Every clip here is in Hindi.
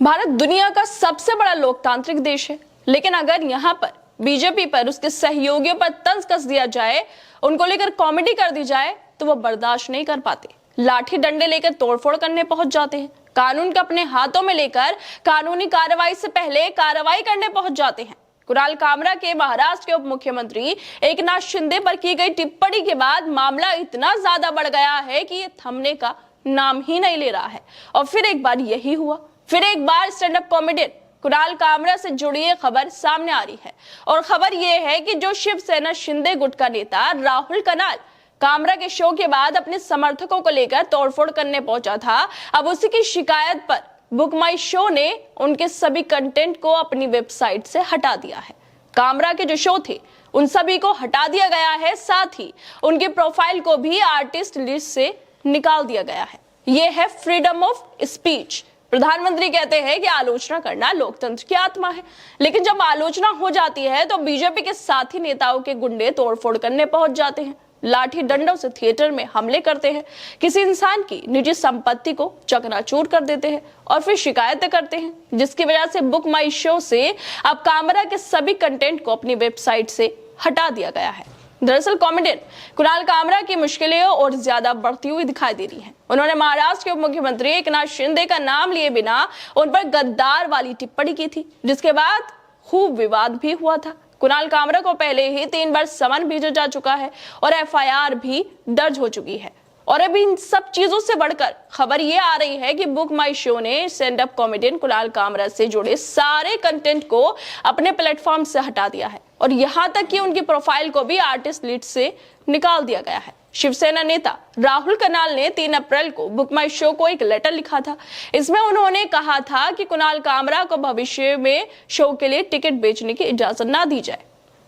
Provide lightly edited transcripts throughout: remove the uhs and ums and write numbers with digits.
भारत दुनिया का सबसे बड़ा लोकतांत्रिक देश है, लेकिन अगर यहाँ पर बीजेपी पर उसके सहयोगियों पर तंज कस दिया जाए, उनको लेकर कॉमेडी कर दी जाए, तो वो बर्दाश्त नहीं कर पाते। लाठी डंडे लेकर तोड़फोड़ करने पहुंच जाते हैं। कानून को अपने हाथों में लेकर कानूनी कार्रवाई से पहले कार्रवाई करने पहुंच जाते हैं। कुणाल कामरा के महाराष्ट्र के उप मुख्यमंत्री एकनाथ शिंदे पर की गई टिप्पणी के बाद मामला इतना ज्यादा बढ़ गया है कि ये थमने का नाम ही नहीं ले रहा है। और फिर एक बार यही हुआ, फिर एक बार stand up comedian Kunal Kamra से जुड़ी ये खबर सामने आ रही है। और खबर ये है कि जो शिवसेना शिंदे गुट का नेता राहुल कनाल कामरा के शो के बाद अपने समर्थकों को लेकर तोड़फोड़ करने पहुंचा था, अब उसी की शिकायत पर बुक माई शो ने उनके सभी कंटेंट को अपनी वेबसाइट से हटा दिया है। कामरा के जो शो थे उन सभी को हटा दिया गया है, साथ ही उनकी प्रोफाइल को भी आर्टिस्ट लिस्ट से निकाल दिया गया है। यह है फ्रीडम ऑफ स्पीच। प्रधानमंत्री कहते हैं कि आलोचना करना लोकतंत्र की आत्मा है, लेकिन जब आलोचना हो जाती है तो बीजेपी के साथी नेताओं के गुंडे तोड़फोड़ करने पहुंच जाते हैं, लाठी डंडों से थिएटर में हमले करते हैं, किसी इंसान की निजी संपत्ति को चकनाचूर कर देते हैं और फिर शिकायतें करते हैं, जिसकी वजह से बुक माई शो से अब कामरा के सभी कंटेंट को अपनी वेबसाइट से हटा दिया गया है। दरअसल कॉमेडियन कुणाल कामरा की मुश्किलें और ज्यादा बढ़ती हुई दिखाई दे रही हैं। उन्होंने महाराष्ट्र के उप मुख्यमंत्री एकनाथ शिंदे का नाम लिए बिना उन पर गद्दार वाली टिप्पणी की थी, जिसके बाद खूब विवाद भी हुआ था। कुणाल कामरा को पहले ही 3 बार समन भेजा जा चुका है और एफआईआर भी दर्ज हो चुकी है। और अभी इन सब चीजों से बढ़कर खबर ये आ रही है कि बुक माई शो ने stand up comedian Kunal Kamra से जुड़े सारे कंटेंट को अपने प्लेटफॉर्म से हटा दिया है और यहां तक कि उनकी प्रोफाइल को भी आर्टिस्ट लिस्ट से निकाल दिया गया है। शिवसेना नेता राहुल कनाल ने 3 अप्रैल को बुक माई शो को एक लेटर लिखा था। इसमें उन्होंने कहा था कि कुणाल कामरा को भविष्य में शो के लिए टिकट बेचने की इजाजत ना दी जाए।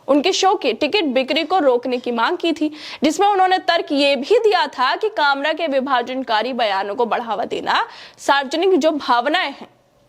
उनके शो के टिकट बिक्री को रोकने की मांग की थी, जिसमें उन्होंने तर्क ये भी दिया था कि कामरा के विभाजनकारी बयानों को बढ़ावा देना, सार्वजनिक जो भावनाएं हैं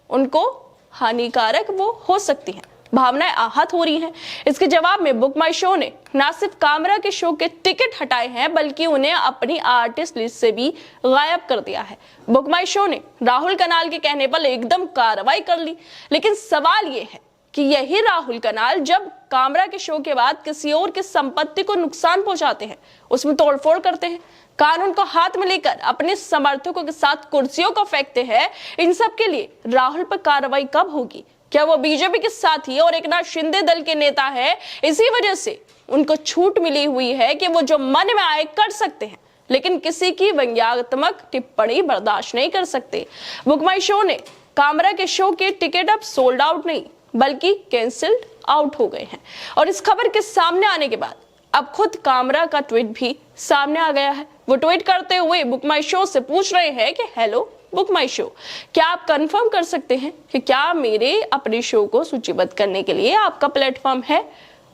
उनको हानिकारक वो हो सकती हैं, भावनाएं आहत हो रही हैं। इसके जवाब में बुक माई शो ने न सिर्फ कामरा के शो के टिकट हटाए हैं, बल्कि उन्हें अपनी आर्टिस्ट लिस्ट से भी गायब कर दिया है। बुक माई शो ने राहुल कनाल के कहने पर एकदम कार्रवाई कर ली, लेकिन सवाल ये है कि यही राहुल कनाल जब कामरा के शो के बाद किसी और की संपत्ति को नुकसान पहुंचाते हैं, उसमें तोड़फोड़ करते हैं, कानून को हाथ में लेकर अपने समर्थकों के साथ कुर्सियों को फेंकते हैं, इन सब के लिए राहुल पर कार्रवाई कब होगी? क्या वो बीजेपी के साथी और एकनाथ शिंदे दल के नेता है, इसी वजह से उनको छूट मिली हुई है कि वो जो मन में आए कर सकते हैं, लेकिन किसी की व्यंग्यात्मक टिप्पणी बर्दाश्त नहीं कर सकते। बुक माई शो ने कामरा के शो के टिकट अब सोल्ड आउट नहीं बल्कि कैंसिल्ड आउट हो गए हैं। और इस खबर के सामने आने के बाद अब खुद कामरा का ट्वीट भी सामने आ गया है। वो ट्वीट करते हुए बुक माई शो से पूछ रहे हैं कि हेलो बुक माई शो, क्या आप कंफर्म कर सकते हैं कि क्या मेरे अपने शो को सूचीबद्ध करने के लिए आपका प्लेटफॉर्म है?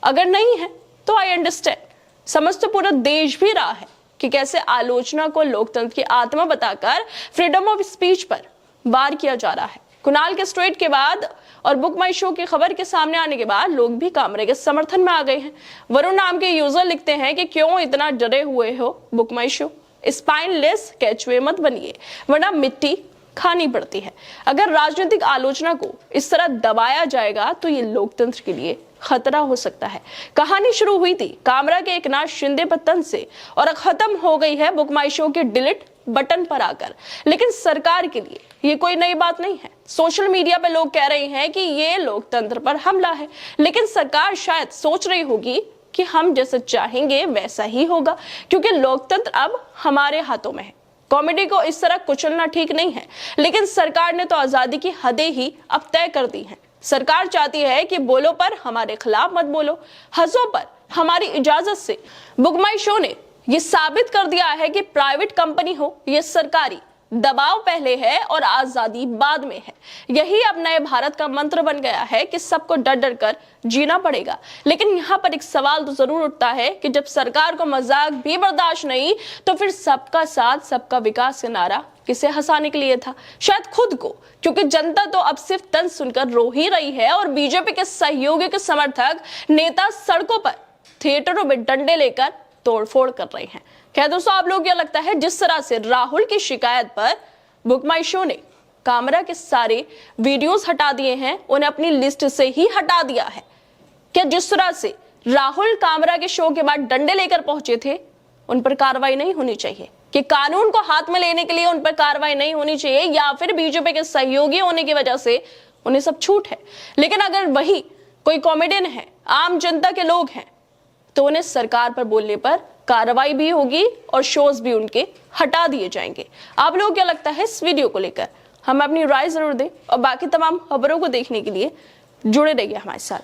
अगर नहीं है तो आई अंडरस्टैंड। समझ तो पूरा देश भी रहा है कि कैसे आलोचना को लोकतंत्र की आत्मा बताकर फ्रीडम ऑफ स्पीच पर वार किया जा रहा है। कुणाल के ट्वीट के बाद और बुक माई शो की खबर के सामने आने के बाद लोग भी कामरे के समर्थन में आ गए हैं। वरुण नाम के यूजर लिखते हैं कि क्यों इतना डरे हुए हो बुक माई शो, स्पाइनलेस कैचवे मत बनिए वरना मिट्टी खानी पड़ती है। अगर राजनीतिक आलोचना को इस तरह दबाया जाएगा तो ये लोकतंत्र के लिए खतरा हो सकता है। कहानी शुरू हुई थी कामरा के एकनाथ शिंदे पर तंज से और खत्म हो गई है बुक माई शो के डिलीट बटन पर आकर। लेकिन सरकार के लिए ये कोई नई बात नहीं है। सोशल मीडिया पे लोग कह रहे हैं कि ये लोकतंत्र पर हमला है, लेकिन सरकार शायद सोच रही होगी कि हम जैसा चाहेंगे वैसा ही होगा, क्योंकि लोकतंत्र अब हमारे हाथों में है। कॉमेडी को इस तरह कुचलना ठीक नहीं है, लेकिन सरकार ने तो आजादी की हदें ही अब तय कर दी हैं। सरकार चाहती है कि बोलो पर हमारे खिलाफ मत बोलो, हंसो पर हमारी इजाजत से। बुक माई शो ने ये साबित कर दिया है कि प्राइवेट कंपनी हो या सरकारी, दबाव पहले है और आजादी बाद में है। यही अब नए भारत का मंत्र बन गया है कि सबको डर डर कर जीना पड़ेगा। लेकिन यहाँ पर एक सवाल तो जरूर उठता है कि जब सरकार को मजाक भी बर्दाश्त नहीं, तो फिर सबका साथ सबका विकास का नारा किसे हंसाने के लिए था? शायद खुद को, क्योंकि जनता तो अब सिर्फ तंज सुनकर रो ही रही है और बीजेपी के सहयोगी के समर्थक नेता सड़कों पर थिएटरों में डंडे लेकर तोड़फोड़ कर रहे हैं। क्या दोस्तों आप लोग क्या लगता है जिस तरह से राहुल की शिकायत पर बुक माई शो ने कामरा के सारे वीडियोस हटा दिए हैं, उन्हें अपनी लिस्ट से ही हटा दिया है। क्या जिस तरह से राहुल कामरा के शो के बाद डंडे लेकर पहुंचे थे, उन पर कार्रवाई नहीं होनी चाहिए? कि कानून को हाथ में लेने के लिए उन पर कार्रवाई नहीं होनी चाहिए, या फिर बीजेपी के सहयोगी होने की वजह से उन्हें सब छूट है? लेकिन अगर वही कोई कॉमेडियन है, आम जनता के लोग हैं, तो उन्हें सरकार पर बोलने पर कार्रवाई भी होगी और शोज भी उनके हटा दिए जाएंगे। आप लोगों को क्या लगता है इस वीडियो को लेकर? हमें अपनी राय जरूर दें और बाकी तमाम खबरों को देखने के लिए जुड़े रहिए हमारे साथ।